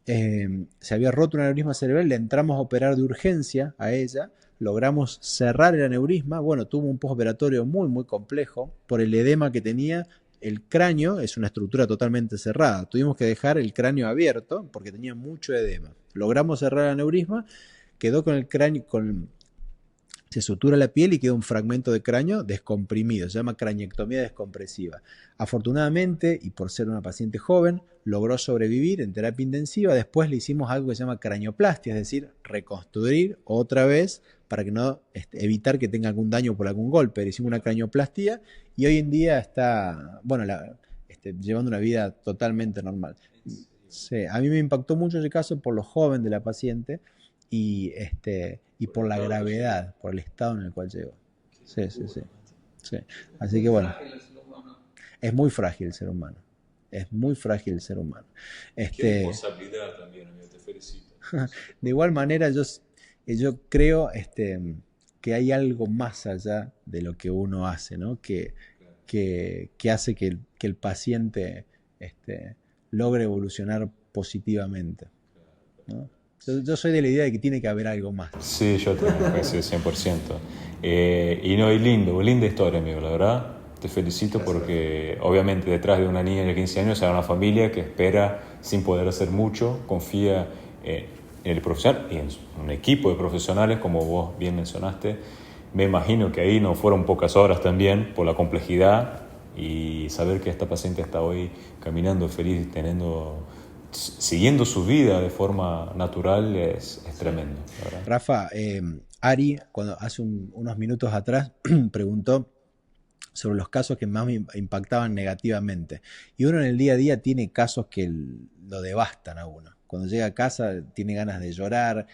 S3: Se había roto un aneurisma cerebral, le entramos a operar de urgencia a ella, logramos cerrar el aneurisma. Bueno, tuvo un postoperatorio muy, muy complejo por el edema que tenía. El cráneo es una estructura totalmente cerrada. Tuvimos que dejar el cráneo abierto porque tenía mucho edema. Logramos cerrar el aneurisma, quedó con el cráneo, se sutura la piel y queda un fragmento de cráneo descomprimido, se llama craniectomía descompresiva. Afortunadamente, y por ser una paciente joven, logró sobrevivir en terapia intensiva. Después le hicimos algo que se llama cranioplastia, es decir, reconstruir otra vez para que no evitar que tenga algún daño por algún golpe. Le hicimos una cranioplastia y hoy en día está, llevando una vida totalmente normal. Sí, a mí me impactó mucho ese caso por lo joven de la paciente y por la gravedad, por el estado en el cual llegó. Sí. Así que bueno, es muy frágil el ser humano. Es muy frágil el ser humano.
S2: Qué responsabilidad también, amigo, te felicito.
S3: De igual manera, yo creo que hay algo más allá de lo que uno hace, ¿no? Que hace que el paciente logre evolucionar positivamente, ¿no? Yo soy de la idea de que tiene que haber algo más.
S2: Sí, yo también pensé 100%. Y linda historia, amigo, la verdad. Te felicito porque obviamente detrás de una niña de 15 años hay una familia que espera sin poder hacer mucho, confía el profesional y en un equipo de profesionales, como vos bien mencionaste, me imagino que ahí no fueron pocas horas también por la complejidad y saber que esta paciente está hoy caminando feliz, siguiendo su vida de forma natural es tremendo, ¿verdad?
S3: Rafa, Ari, cuando hace unos minutos atrás preguntó sobre los casos que más me impactaban negativamente. Y uno en el día a día tiene casos que lo devastan a uno. Cuando llega a casa tiene ganas de llorar,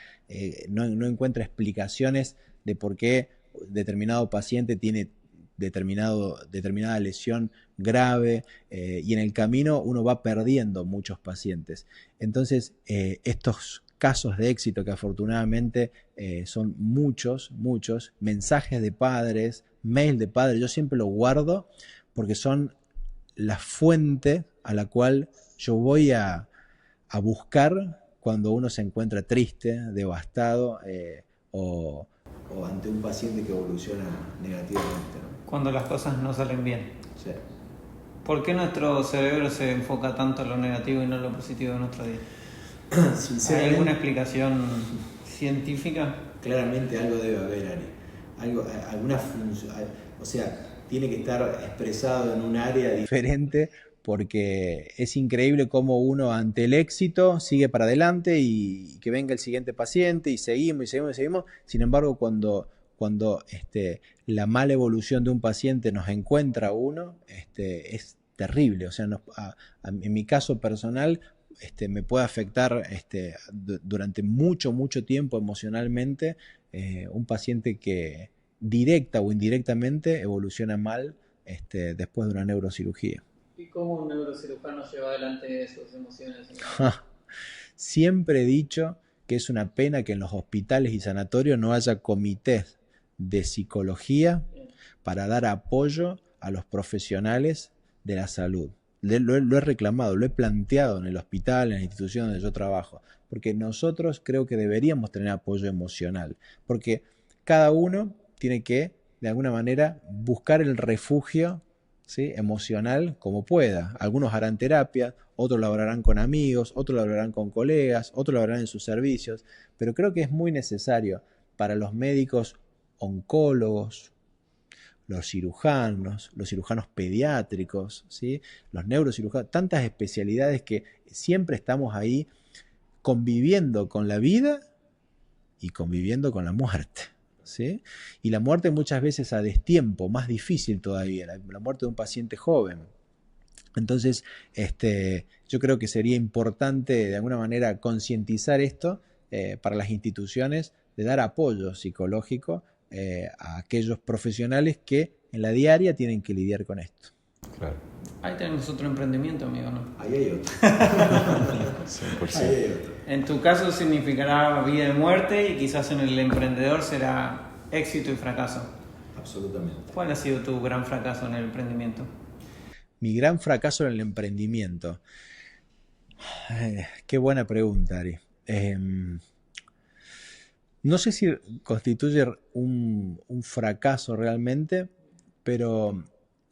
S3: no encuentra explicaciones de por qué determinado paciente tiene determinada lesión grave, y en el camino uno va perdiendo muchos pacientes. Entonces, estos casos de éxito que afortunadamente son muchos mensajes de padres, mail de padres, yo siempre lo guardo porque son la fuente a la cual yo voy a buscar cuando uno se encuentra triste, devastado, o ante un paciente que evoluciona negativamente, ¿no?
S1: Cuando las cosas no salen bien.
S3: Sí.
S1: ¿Por qué nuestro cerebro se enfoca tanto en lo negativo y no en lo positivo de nuestro día? ¿Hay alguna explicación científica?
S3: Claramente algo debe haber, Ari. Alguna función, o sea, tiene que estar expresado en un área diferente, porque es increíble cómo uno ante el éxito sigue para adelante y que venga el siguiente paciente y seguimos. Sin embargo, cuando la mala evolución de un paciente nos encuentra a uno, es terrible. O sea, en mi caso personal, me puede afectar durante mucho tiempo emocionalmente, un paciente que directa o indirectamente evoluciona mal después de una neurocirugía.
S1: ¿Y cómo un neurocirujano lleva adelante sus emociones?
S3: Siempre he dicho que es una pena que en los hospitales y sanatorios no haya comités de psicología para dar apoyo a los profesionales de la salud. Lo he reclamado, lo he planteado en el hospital, en la institución donde yo trabajo, porque nosotros creo que deberíamos tener apoyo emocional, porque cada uno tiene que, de alguna manera, buscar el refugio, ¿sí?, emocional como pueda. Algunos harán terapia, otros lo harán con amigos, otros lo harán con colegas, otros lo harán en sus servicios, pero creo que es muy necesario para los médicos oncólogos, los cirujanos pediátricos, ¿sí?, los neurocirujanos, tantas especialidades que siempre estamos ahí conviviendo con la vida y conviviendo con la muerte, ¿sí? Y la muerte muchas veces a destiempo, más difícil todavía, la muerte de un paciente joven. Entonces, yo creo que sería importante de alguna manera concientizar esto para las instituciones, de dar apoyo psicológico a aquellos profesionales que en la diaria tienen que lidiar con esto.
S2: Claro.
S1: Ahí tenemos otro emprendimiento, amigo, ¿no?
S3: Ahí hay otro.
S2: 100%.
S3: Ahí hay otro.
S1: En tu caso significará vida y muerte, y quizás en el emprendedor será éxito y fracaso.
S3: Absolutamente.
S1: ¿Cuál ha sido tu gran fracaso en el emprendimiento?
S3: Mi gran fracaso en el emprendimiento. Qué buena pregunta, Ari. No sé si constituye un fracaso realmente, pero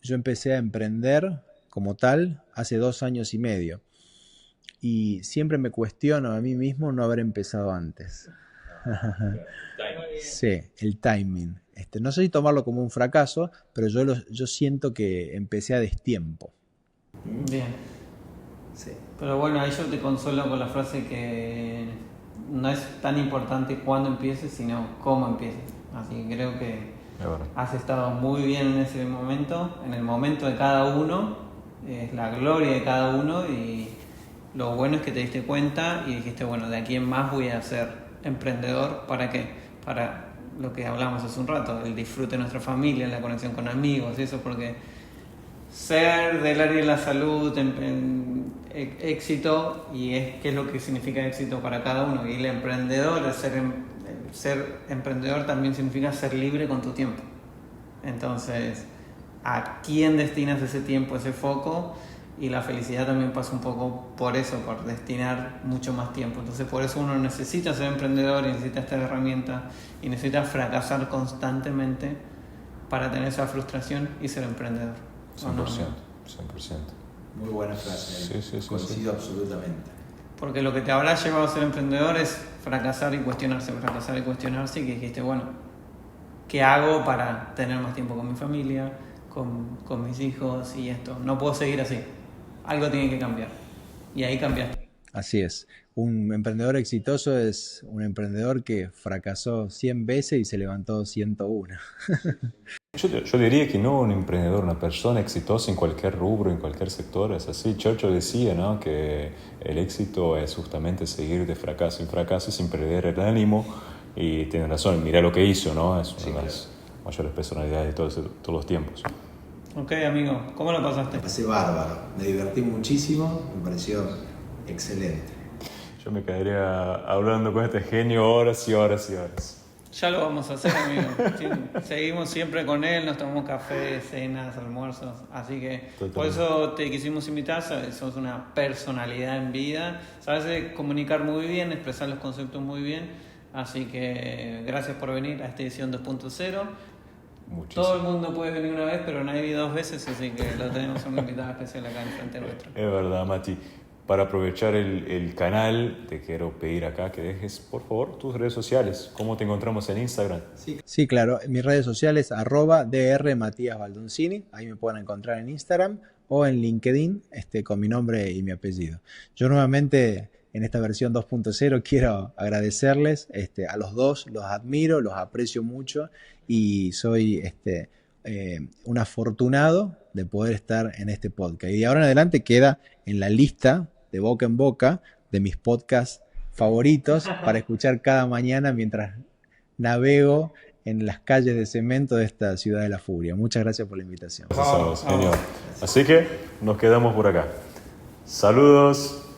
S3: yo empecé a emprender como tal hace 2 años y medio. Y siempre me cuestiono a mí mismo no haber empezado antes. Sí, el timing. No sé si tomarlo como un fracaso, pero yo siento que empecé a destiempo.
S1: Bien.
S3: Sí.
S1: Pero bueno, ahí yo te consuelo con la frase que no es tan importante cuándo empieces, sino cómo empieces. Así que creo que has estado muy bien en ese momento, en el momento de cada uno, es la gloria de cada uno, y lo bueno es que te diste cuenta y dijiste, bueno, de aquí en más voy a ser emprendedor. ¿Para qué? Para lo que hablamos hace un rato, el disfrute de nuestra familia, la conexión con amigos, eso, porque ser del área de la salud, éxito, y qué es lo que significa éxito para cada uno. Y el emprendedor, ser emprendedor también significa ser libre con tu tiempo. Entonces, ¿a quién destinas ese tiempo, ese foco? Y la felicidad también pasa un poco por eso, por destinar mucho más tiempo. Entonces, por eso uno necesita ser emprendedor y necesita esta herramienta y necesita fracasar constantemente para tener esa frustración y ser emprendedor.
S2: 100%.
S3: Muy buena frase.
S2: Sí.
S3: Coincido absolutamente.
S1: Porque lo que te habrá llevado a ser emprendedor es fracasar y cuestionarse, y que dijiste, bueno, ¿qué hago para tener más tiempo con mi familia, con mis hijos y esto? No puedo seguir así. Algo tiene que cambiar. Y ahí cambiaste.
S3: Así es. Un emprendedor exitoso es un emprendedor que fracasó 100 veces y se levantó 101.
S2: Yo diría que no un emprendedor, una persona exitosa en cualquier rubro, en cualquier sector, es así. Churchill decía, ¿no?, que el éxito es justamente seguir de fracaso en fracaso sin perder el ánimo, y tiene razón, mira lo que hizo, ¿no? Es una de las mayores personalidades de todos los tiempos.
S1: Ok, amigo, ¿cómo lo pasaste?
S3: Me pasé bárbaro, me divertí muchísimo, me pareció excelente.
S2: Yo me quedaría hablando con este genio horas y horas y horas.
S1: Ya lo vamos a hacer, amigo. Sí, seguimos siempre con él, nos tomamos café, cenas, almuerzos. Así que
S2: Totalmente.
S1: por eso te quisimos invitar. Sos una personalidad en vida. Sabes comunicar muy bien, expresar los conceptos muy bien. Así que gracias por venir a esta edición 2.0.
S2: Muchísimo.
S1: Todo el mundo puede venir una vez, pero nadie dos veces. Así que lo tenemos un invitado especial acá enfrente nuestro.
S2: Es verdad, Mati. Para aprovechar el canal, te quiero pedir acá que dejes, por favor, tus redes sociales. ¿Cómo te encontramos en Instagram?
S3: Sí, claro. En mis redes sociales, @Dr. Matías Baldoncini. Ahí me pueden encontrar en Instagram o en LinkedIn, con mi nombre y mi apellido. Yo nuevamente, en esta versión 2.0, quiero agradecerles a los dos. Los admiro, los aprecio mucho y soy un afortunado de poder estar en este podcast. Y de ahora en adelante queda en la lista de boca en boca de mis podcasts favoritos para escuchar cada mañana mientras navego en las calles de cemento de esta ciudad de la furia. Muchas gracias por la invitación.
S2: Gracias a vos, genio. Así que nos quedamos por acá. Saludos.